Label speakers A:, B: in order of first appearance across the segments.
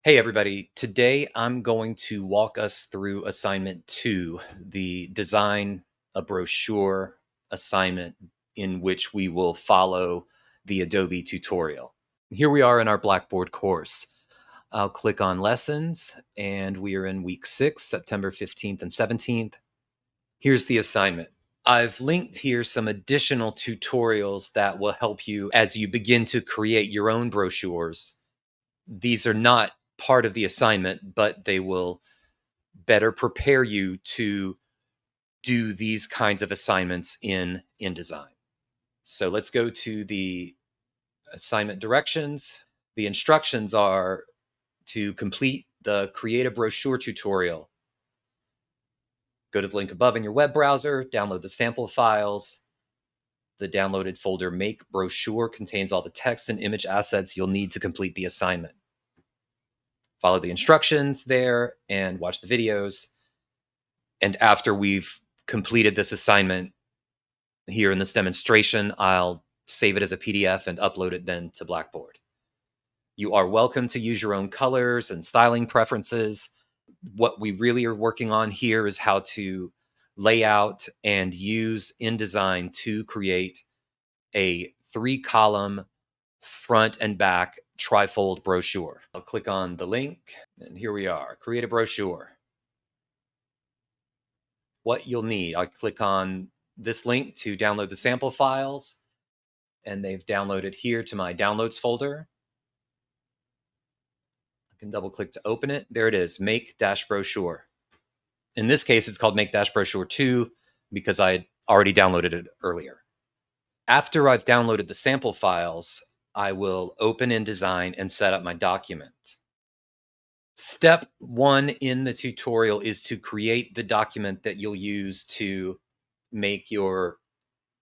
A: Hey everybody, today I'm going to walk us through assignment 2, the design a brochure assignment in which we will follow the Adobe tutorial. Here we are in our Blackboard course. I'll click on lessons and we are in week 6, September 15th and 17th. Here's the assignment. I've linked here some additional tutorials that will help you as you begin to create your own brochures. These are not part of the assignment, but they will better prepare you to do these kinds of assignments in InDesign. So let's go to the assignment directions. The instructions are to complete the Create a Brochure tutorial. Go to the link above in your web browser, download the sample files. The downloaded folder Make Brochure contains all the text and image assets you'll need to complete the assignment. Follow the instructions there and watch the videos. And after we've completed this assignment here in this demonstration, I'll save it as a PDF and upload it then to Blackboard. You are welcome to use your own colors and styling preferences. What we really are working on here is how to lay out and use InDesign to create a 3-column front and back trifold brochure. I'll click on the link and here we are, create a brochure. What you'll need, I'll click on this link to download the sample files and they've downloaded here to my downloads folder. I can double click to open it. There it is, Make-Brochure. In this case, it's called Make-Brochure 2 because I had already downloaded it earlier. After I've downloaded the sample files, I will open InDesign and set up my document. Step 1 in the tutorial is to create the document that you'll use to make your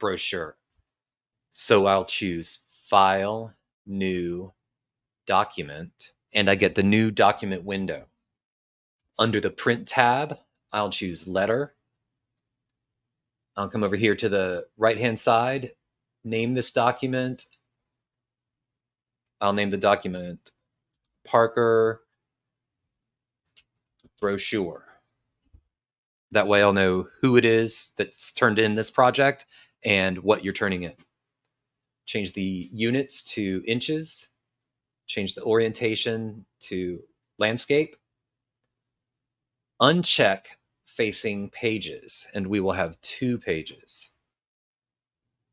A: brochure. So I'll choose File, New, Document, and I get the new document window. Under the Print tab, I'll choose Letter. I'll come over here to the right-hand side, name this document. I'll name the document Parker Brochure. That way I'll know who it is that's turned in this project and what you're turning in. Change the units to inches. Change the orientation to landscape. Uncheck facing pages, and we will have 2 pages.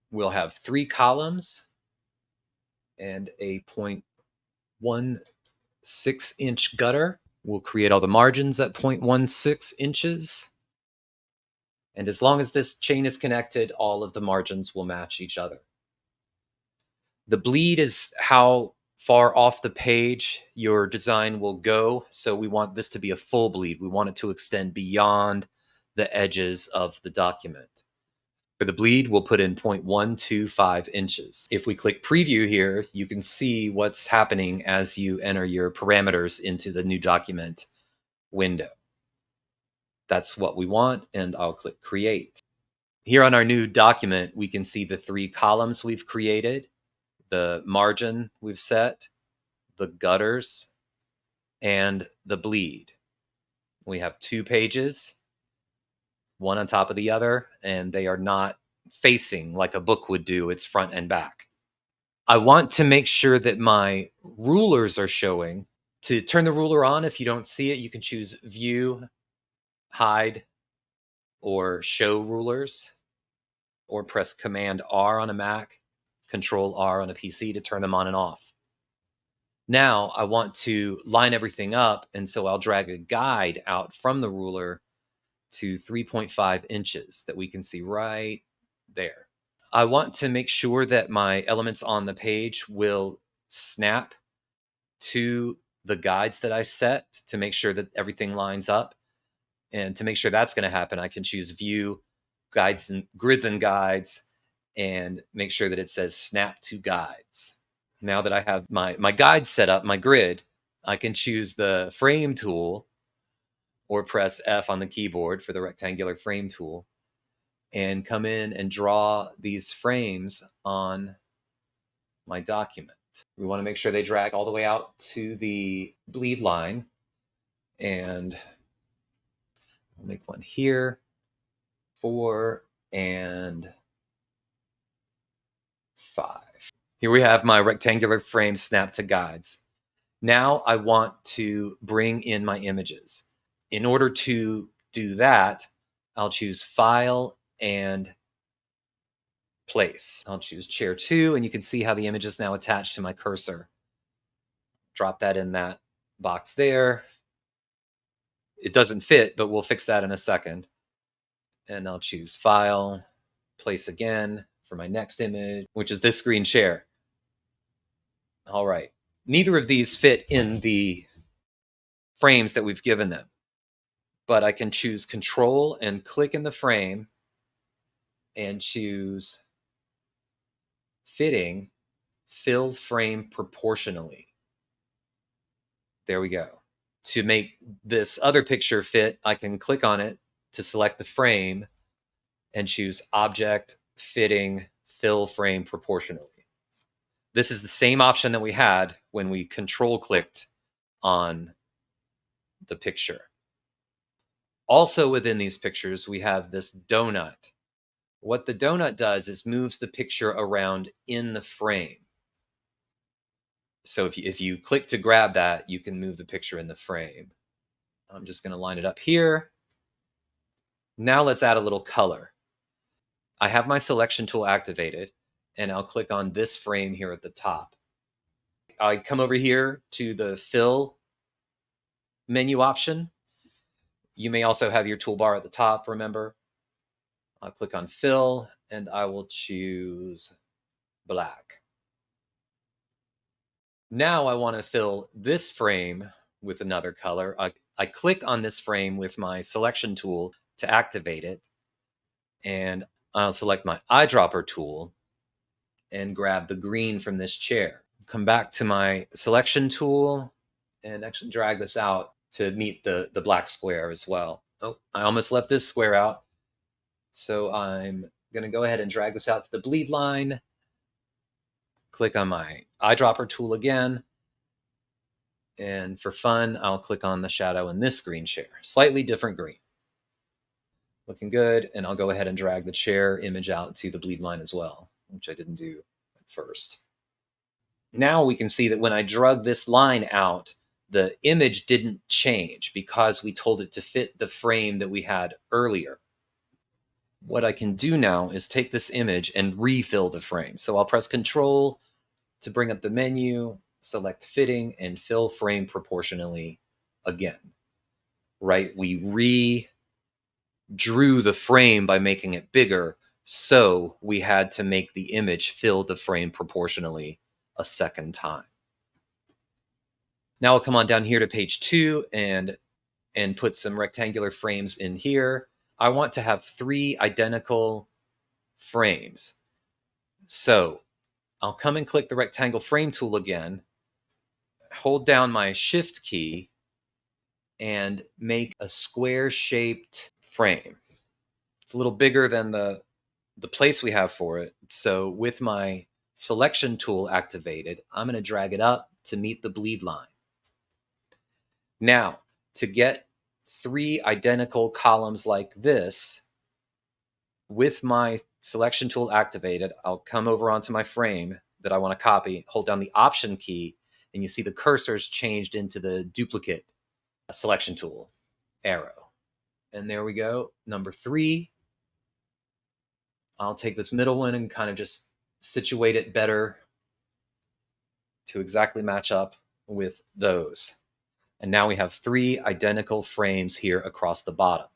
A: We'll have 3 columns and a 0.16 inch gutter. We'll create all the margins at 0.16 inches. And as long as this chain is connected, all of the margins will match each other. The bleed is how far off the page your design will go. So we want this to be a full bleed. We want it to extend beyond the edges of the document. For the bleed, we'll put in 0.125 inches. If we click preview here, you can see what's happening as you enter your parameters into the new document window. That's what we want, and I'll click create. Here on our new document, we can see the 3 columns we've created, the margin we've set, the gutters, and the bleed. We have 2 pages, one on top of the other, and they are not facing like a book would do. It's front and back. I want to make sure that my rulers are showing. To turn the ruler on, if you don't see it, you can choose View, Hide, or Show Rulers, or press Command R on a Mac, Control R on a PC to turn them on and off. Now I want to line everything up, and so I'll drag a guide out from the ruler to 3.5 inches that we can see right there. I want to make sure that my elements on the page will snap to the guides that I set to make sure that everything lines up. And to make sure that's going to happen, I can choose View, Guides and Grids and Guides, and make sure that it says Snap to Guides. Now that I have my guide set up, my grid, I can choose the Frame tool or press F on the keyboard for the rectangular frame tool and come in and draw these frames on my document. We want to make sure they drag all the way out to the bleed line. And I'll make one here, 4 and 5. Here we have my rectangular frame snapped to guides. Now I want to bring in my images. In order to do that, I'll choose File and Place. I'll choose Chair 2, and you can see how the image is now attached to my cursor. Drop that in that box there. It doesn't fit, but we'll fix that in a second. And I'll choose File, Place again for my next image, which is this green chair. All right. Neither of these fit in the frames that we've given them, but I can choose Control and click in the frame and choose Fitting, Fill Frame Proportionally. There we go. To make this other picture fit, I can click on it to select the frame and choose Object, Fitting, Fill Frame Proportionally. This is the same option that we had when we control clicked on the picture. Also within these pictures, we have this donut. What the donut does is moves the picture around in the frame. So if you click to grab that, you can move the picture in the frame. I'm just going to line it up here. Now let's add a little color. I have my selection tool activated, and I'll click on this frame here at the top. I come over here to the Fill menu option. You may also have your toolbar at the top, remember. I'll click on Fill, and I will choose black. Now I want to fill this frame with another color. I click on this frame with my selection tool to activate it, and I'll select my eyedropper tool and grab the green from this chair. Come back to my selection tool and actually drag this out to meet the black square as well. Oh, I almost left this square out. So I'm going to go ahead and drag this out to the bleed line. Click on my eyedropper tool again. And for fun, I'll click on the shadow in this green chair. Slightly different green. Looking good. And I'll go ahead and drag the chair image out to the bleed line as well, which I didn't do at first. Now we can see that when I drug this line out, the image didn't change because we told it to fit the frame that we had earlier. What I can do now is take this image and refill the frame. So I'll press Control to bring up the menu, select Fitting, and Fill Frame Proportionally again. Right? We redrew the frame by making it bigger, so we had to make the image fill the frame proportionally a second time. Now I'll come on down here to page 2 and put some rectangular frames in here. I want to have 3 identical frames. So I'll come and click the rectangle frame tool again, hold down my Shift key, and make a square-shaped frame. It's a little bigger than the place we have for it. So with my selection tool activated, I'm going to drag it up to meet the bleed line. Now, to get 3 identical columns like this, with my selection tool activated, I'll come over onto my frame that I want to copy, hold down the Option key, and you see the cursor's changed into the duplicate selection tool arrow. And there we go, number 3. I'll take this middle one and kind of just situate it better to exactly match up with those. And now we have 3 identical frames here across the bottom.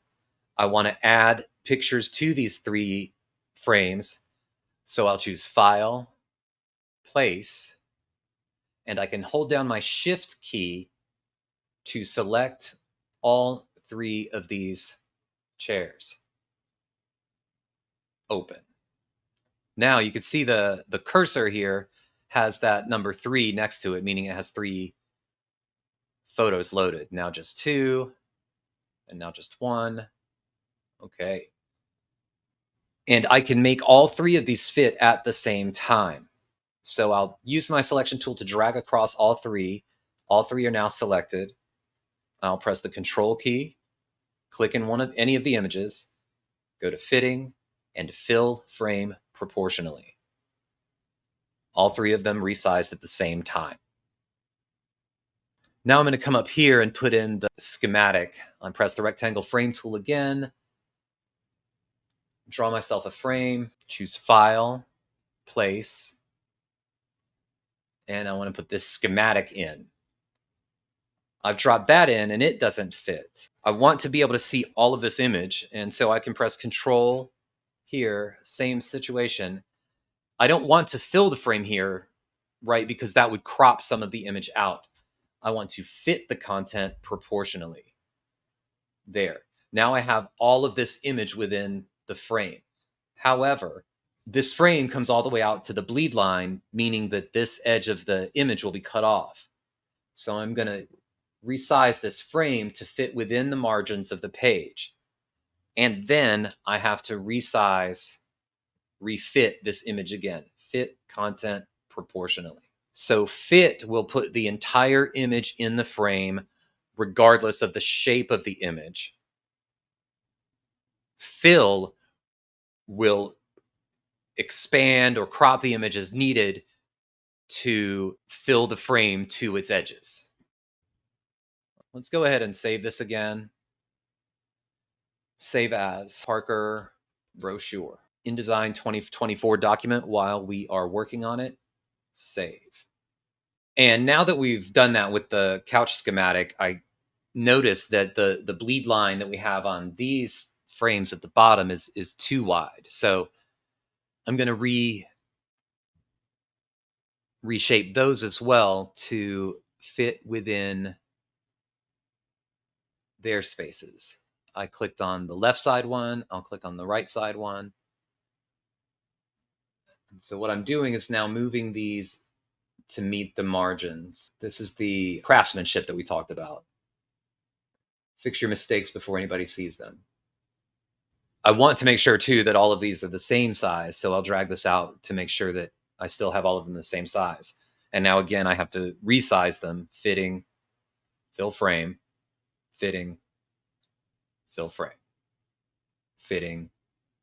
A: I want to add pictures to these 3 frames. So I'll choose File, Place, and I can hold down my Shift key to select all 3 of these chairs. Open. Now you can see the cursor here has that number 3 next to it, meaning it has 3 photos loaded. Now just 2, and now just 1. Okay. And I can make all 3 of these fit at the same time. So I'll use my selection tool to drag across all three. All three are now selected. I'll press the Control key, click in any of the images, go to Fitting, and Fill Frame Proportionally. All three of them resized at the same time. Now I'm going to come up here and put in the schematic. I'll press the rectangle frame tool again, draw myself a frame, choose File, Place, and I want to put this schematic in. I've dropped that in and it doesn't fit. I want to be able to see all of this image, and so I can press Control here, same situation. I don't want to fill the frame here, right, because that would crop some of the image out. I want to fit the content proportionally. There. Now I have all of this image within the frame. However, this frame comes all the way out to the bleed line, meaning that this edge of the image will be cut off. So I'm going to resize this frame to fit within the margins of the page. And then I have to refit this image again. Fit content proportionally. So fit will put the entire image in the frame regardless of the shape of the image. Fill will expand or crop the image as needed to fill the frame to its edges. Let's go ahead and save this again. Save as Parker Brochure. InDesign 2024 document while we are working on it. Save. And now that we've done that with the couch schematic, I noticed that the bleed line that we have on these frames at the bottom is too wide. So I'm going to reshape those as well to fit within their spaces. I clicked on the left side one. I'll click on the right side one. And so what I'm doing is now moving these to meet the margins. This is the craftsmanship that we talked about. Fix your mistakes before anybody sees them. I want to make sure too that all of these are the same size. So I'll drag this out to make sure that I still have all of them the same size. And now again, I have to resize them. Fitting, fill frame, fitting, fill frame, fitting,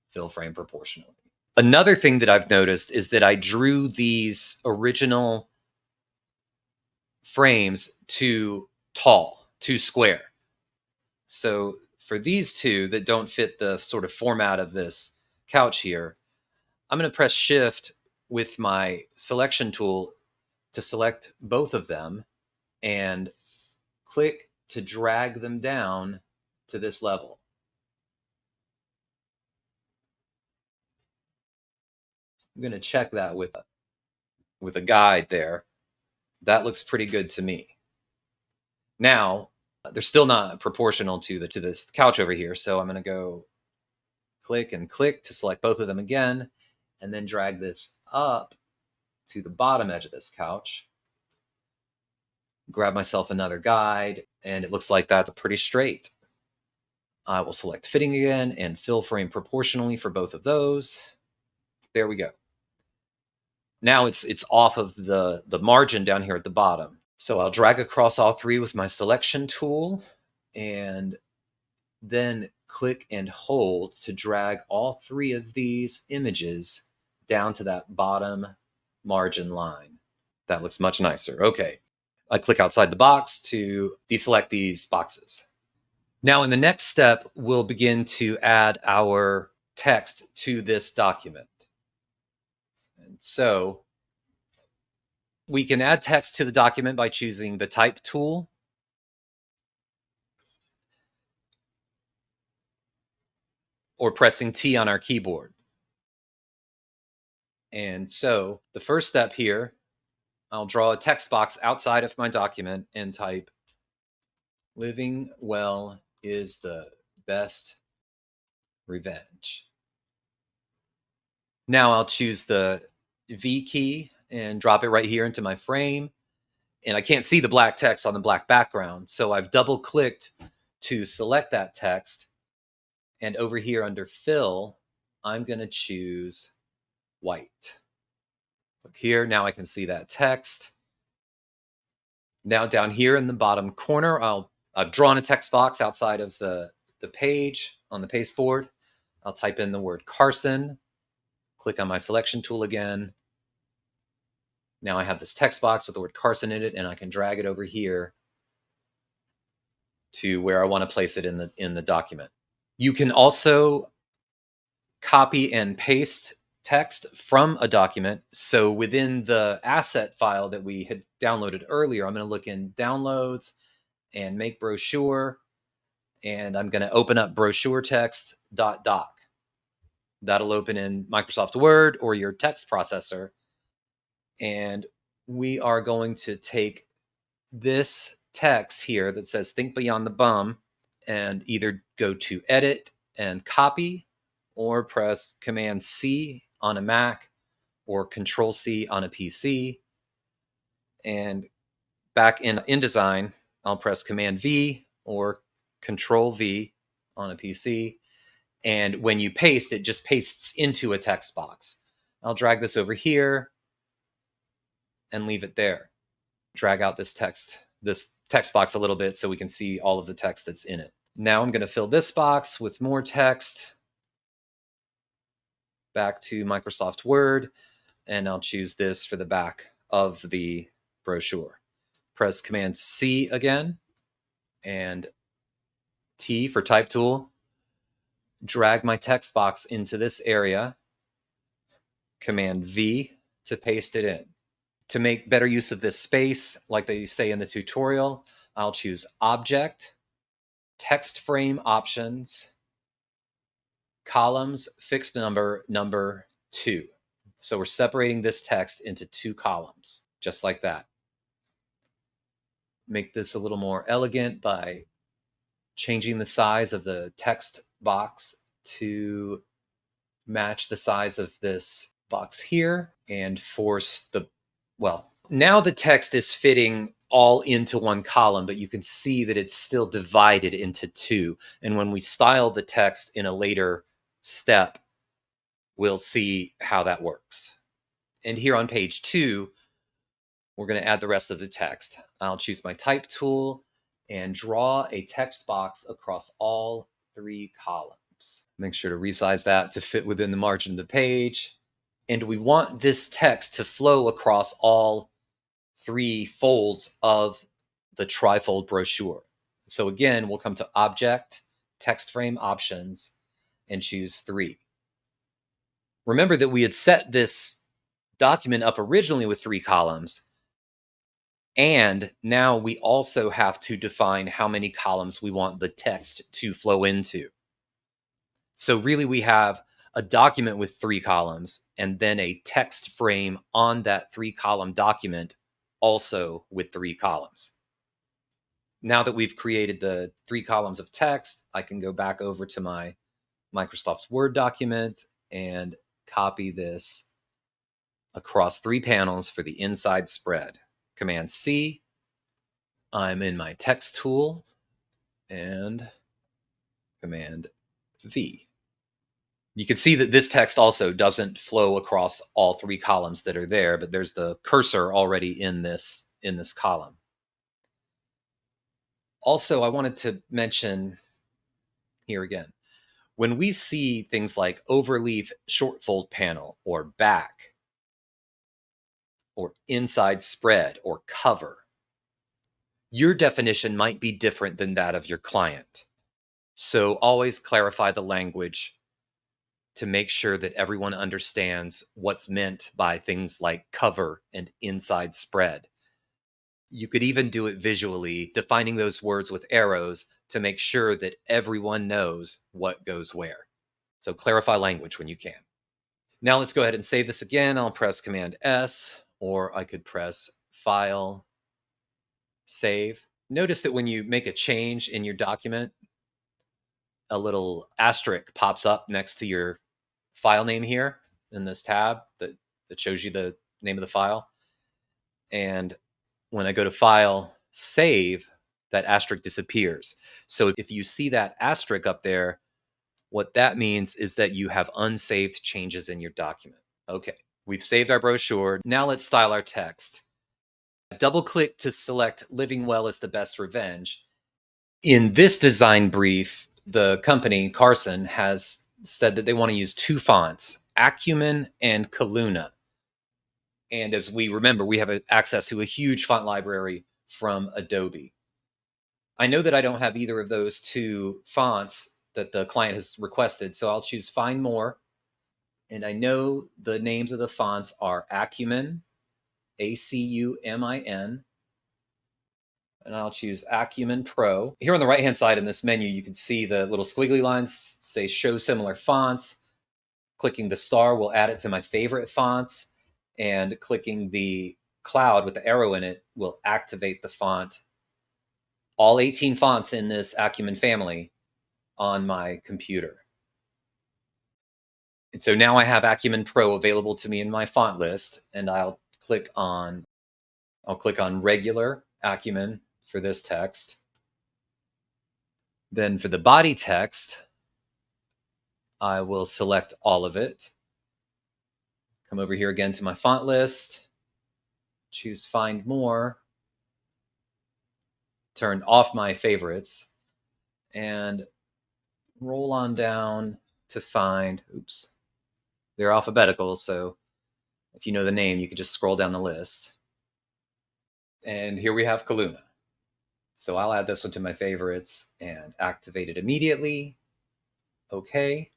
A: fill frame proportionally. Another thing that I've noticed is that I drew these original frames too tall, too square. So for these two that don't fit the sort of format of this couch here, I'm going to press Shift with my selection tool to select both of them and click to drag them down to this level. I'm going to check that with a guide there. That looks pretty good to me. Now, they're still not proportional to this couch over here, so I'm going to go click and click to select both of them again, and then drag this up to the bottom edge of this couch. Grab myself another guide, and it looks like that's pretty straight. I will select fitting again and fill frame proportionally for both of those. There we go. Now it's off of the margin down here at the bottom. So I'll drag across all three with my selection tool and then click and hold to drag all three of these images down to that bottom margin line. That looks much nicer. Okay. I click outside the box to deselect these boxes. Now in the next step, we'll begin to add our text to this document. And so we can add text to the document by choosing the Type tool. Or pressing T on our keyboard. And so the first step here, I'll draw a text box outside of my document and type, "Living well is the best revenge." Now I'll choose the V key and drop it right here into my frame. And I can't see the black text on the black background. So I've double clicked to select that text. And over here under fill, I'm going to choose white. Click here. Now I can see that text. Now down here in the bottom corner, I've drawn a text box outside of the page on the pasteboard. I'll type in the word Carson, click on my selection tool again. Now I have this text box with the word Carson in it, and I can drag it over here to where I want to place it in the document. You can also copy and paste text from a document. So within the asset file that we had downloaded earlier, I'm going to look in Downloads and Make Brochure, and I'm going to open up brochure text.doc. That'll open in Microsoft Word or your text processor. And we are going to take this text here that says Think Beyond the Bum and either go to Edit and Copy, or press Command C on a Mac or Control C on a PC. And back in InDesign, I'll press Command V or Control V on a PC. And when you paste, it just pastes into a text box. I'll drag this over here and leave it there. Drag out this text box a little bit so we can see all of the text that's in it. Now I'm going to fill this box with more text. Back to Microsoft Word, and I'll choose this for the back of the brochure. Press Command C again, and T for Type Tool. Drag my text box into this area. Command V to paste it in. To make better use of this space, like they say in the tutorial, I'll choose Object, Text Frame Options, Columns, Fixed Number, number 2. So we're separating this text into 2 columns, just like that. Make this a little more elegant by changing the size of the text box to match the size of this box here and force now the text is fitting all into one column, but you can see that it's still divided into 2. And when we style the text in a later step, we'll see how that works. And here on page 2, we're going to add the rest of the text. I'll choose my Type tool and draw a text box across all 3 columns. Make sure to resize that to fit within the margin of the page. And we want this text to flow across all 3 folds of the trifold brochure. So again, we'll come to Object, Text Frame Options, and choose 3. Remember that we had set this document up originally with 3 columns, and now we also have to define how many columns we want the text to flow into. So really we have a document with 3 columns and then a text frame on that 3-column document also with 3 columns. Now that we've created the 3 columns of text, I can go back over to my Microsoft Word document and copy this across 3 panels for the inside spread. Command C. I'm in my text tool, and Command V. You can see that this text also doesn't flow across all 3 columns that are there, but there's the cursor already in this column. Also, I wanted to mention here again, when we see things like overleaf shortfold panel or back or inside spread or cover, your definition might be different than that of your client. So always clarify the language to make sure that everyone understands what's meant by things like cover and inside spread. You could even do it visually, defining those words with arrows to make sure that everyone knows what goes where. So clarify language when you can. Now let's go ahead and save this again. I'll press Command S, or I could press File, Save. Notice that when you make a change in your document, a little asterisk pops up next to your file name here in this tab that shows you the name of the file. And when I go to File, Save, that asterisk disappears. So if you see that asterisk up there, what that means is that you have unsaved changes in your document. Okay, We've saved our brochure. Now let's style our text. Double click to select Living Well is the Best Revenge. In this design brief, the company, Carson, has said that they want to use two fonts, Acumen and Kaluna. And as we remember, we have access to a huge font library from Adobe. I know that I don't have either of those two fonts that the client has requested, so I'll choose Find More. And I know the names of the fonts are Acumen, Acumin, and I'll choose Acumen Pro. Here on the right-hand side in this menu, you can see the little squiggly lines say Show Similar Fonts. Clicking the star will add it to my favorite fonts, and clicking the cloud with the arrow in it will activate the font. All 18 fonts in this Acumen family on my computer. And so now I have Acumen Pro available to me in my font list, and I'll click on regular Acumen for this text. Then for the body text, I will select all of it. Come over here again to my font list, choose Find More, turn off my favorites, and roll on down to find, oops, they're alphabetical, so if you know the name, you can just scroll down the list. And here we have Kaluna. So I'll add this one to my favorites and activate it immediately. Okay.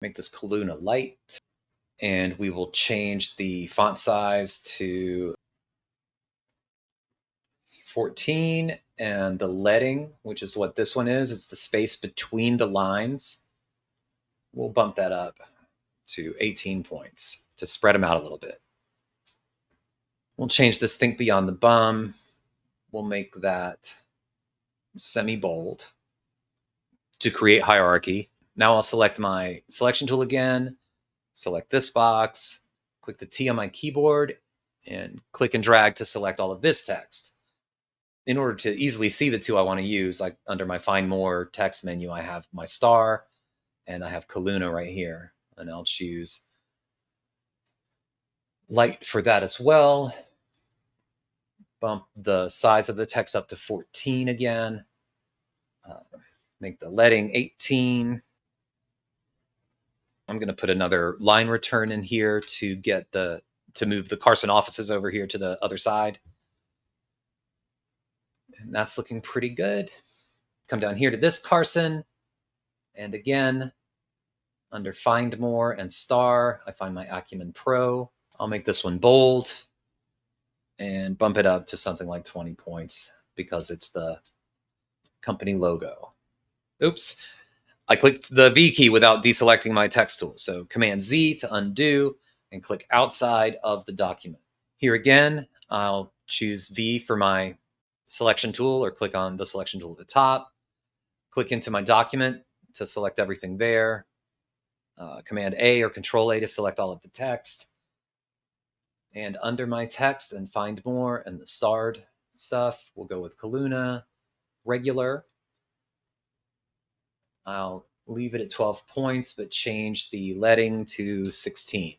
A: Make this Kaluna light. And we will change the font size to 14, and the leading, which is what this one is, it's the space between the lines. We'll bump that up to 18 points to spread them out a little bit. We'll change this Think Beyond the Bum. We'll make that semi-bold to create hierarchy. Now I'll select my selection tool again, select this box, click the T on my keyboard, and click and drag to select all of this text. In order to easily see the two I want to use, like under my Find More text menu, I have my star and I have Kaluna right here. And I'll choose light for that as well. Bump the size of the text up to 14 again. Make the leading 18. I'm going to put another line return in here to move the Carson offices over here to the other side. And that's looking pretty good. Come down here to this Carson. And again, under Find More and Star, I find my Acumen Pro. I'll make this one bold and bump it up to something like 20 points because it's the company logo. Oops. I clicked the V key without deselecting my text tool. So Command Z to undo and click outside of the document. Here again, I'll choose V for my selection tool or click on the selection tool at the top. Click into my document to select everything there. Command A or Control A to select all of the text. And under my text and Find More and the starred stuff, we'll go with Kaluna, regular. I'll leave it at 12 points, but change the leading to 16.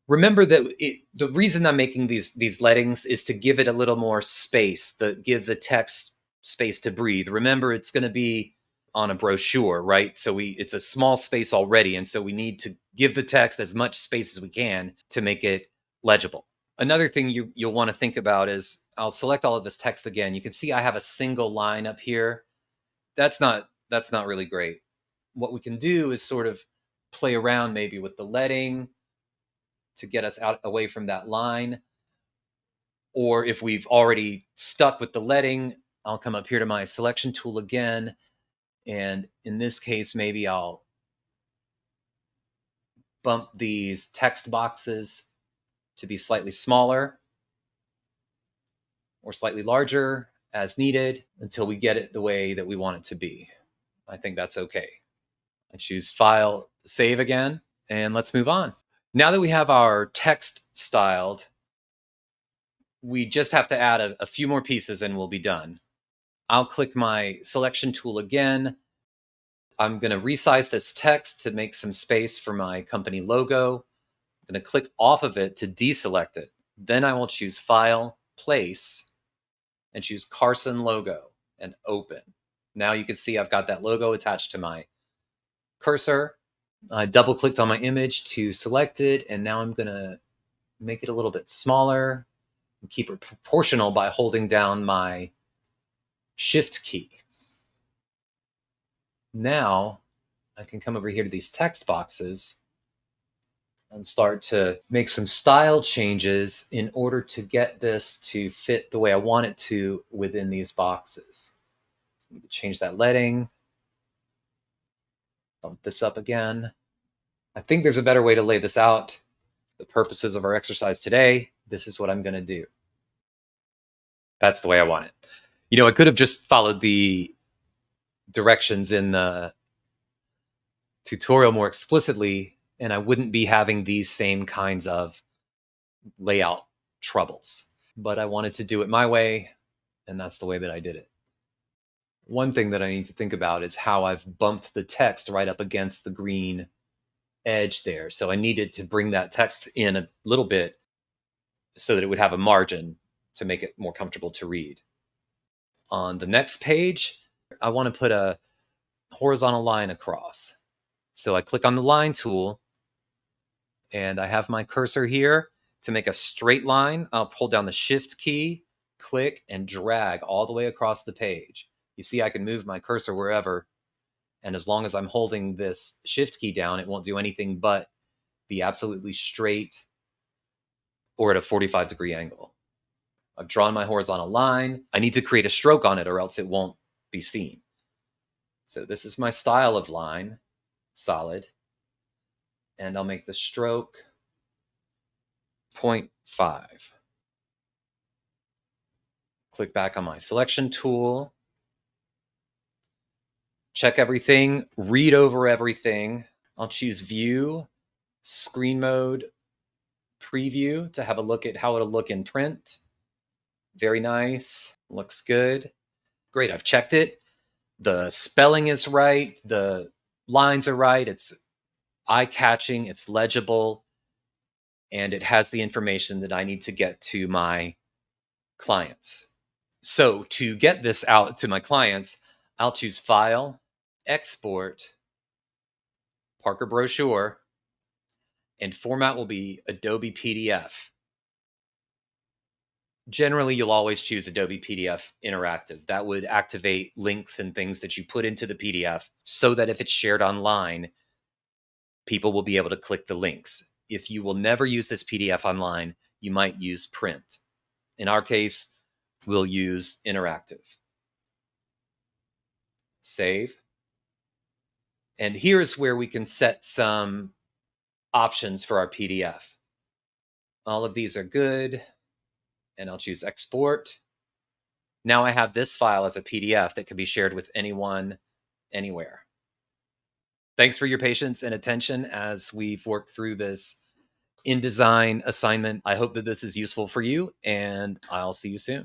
A: Remember that the reason I'm making these leadings is to give it a little more space, give the text space to breathe. Remember, it's going to be on a brochure, right? So it's a small space already, and so we need to give the text as much space as we can to make it legible. Another thing you'll want to think about is I'll select all of this text again. You can see I have a single line up here. That's not really great. What we can do is sort of play around maybe with the leading to get us out away from that line. Or if we've already stuck with the leading, I'll come up here to my selection tool again. And in this case, maybe I'll bump these text boxes to be slightly smaller or slightly larger as needed until we get it the way that we want it to be. I think that's okay. I choose File, Save again, and let's move on. Now that we have our text styled, we just have to add a few more pieces and we'll be done. I'll click my selection tool again. I'm going to resize this text to make some space for my company logo. I'm going to click off of it to deselect it. Then I will choose File, Place, and choose Carson Logo and Open. Now you can see I've got that logo attached to my cursor. I double clicked on my image to select it, and now I'm going to make it a little bit smaller and keep it proportional by holding down my Shift key. Now I can come over here to these text boxes and start to make some style changes in order to get this to fit the way I want it to within these boxes. Need to change that leading. Bump this up again. I think there's a better way to lay this out. For the purposes of our exercise today, this is what I'm going to do. That's the way I want it. You know, I could have just followed the directions in the tutorial more explicitly, and I wouldn't be having these same kinds of layout troubles. But I wanted to do it my way, and that's the way that I did it. One thing that I need to think about is how I've bumped the text right up against the green edge there. So I needed to bring that text in a little bit so that it would have a margin to make it more comfortable to read. On the next page, I want to put a horizontal line across. So I click on the line tool, and I have my cursor here. To make a straight line, I'll pull down the Shift key, click, and drag all the way across the page. You see I can move my cursor wherever, and as long as I'm holding this Shift key down, it won't do anything but be absolutely straight or at a 45-degree angle. I've drawn my horizontal line. I need to create a stroke on it or else it won't be seen. So this is my style of line, solid. And I'll make the stroke 0.5. Click back on my selection tool. Check everything, read over everything. I'll choose View, Screen Mode, Preview to have a look at how it'll look in print. Very nice, looks good. Great, I've checked it. The spelling is right, the lines are right, it's eye-catching, it's legible, and it has the information that I need to get to my clients. So to get this out to my clients, I'll choose File, Export, Parker Brochure, and format will be Adobe PDF. Generally, you'll always choose Adobe PDF Interactive. That would activate links and things that you put into the PDF so that if it's shared online, people will be able to click the links. If you will never use this PDF online, you might use print. In our case, we'll use interactive. Save. And here's where we can set some options for our PDF. All of these are good. And I'll choose export. Now I have this file as a PDF that can be shared with anyone, anywhere. Thanks for your patience and attention as we've worked through this InDesign assignment. I hope that this is useful for you, and I'll see you soon.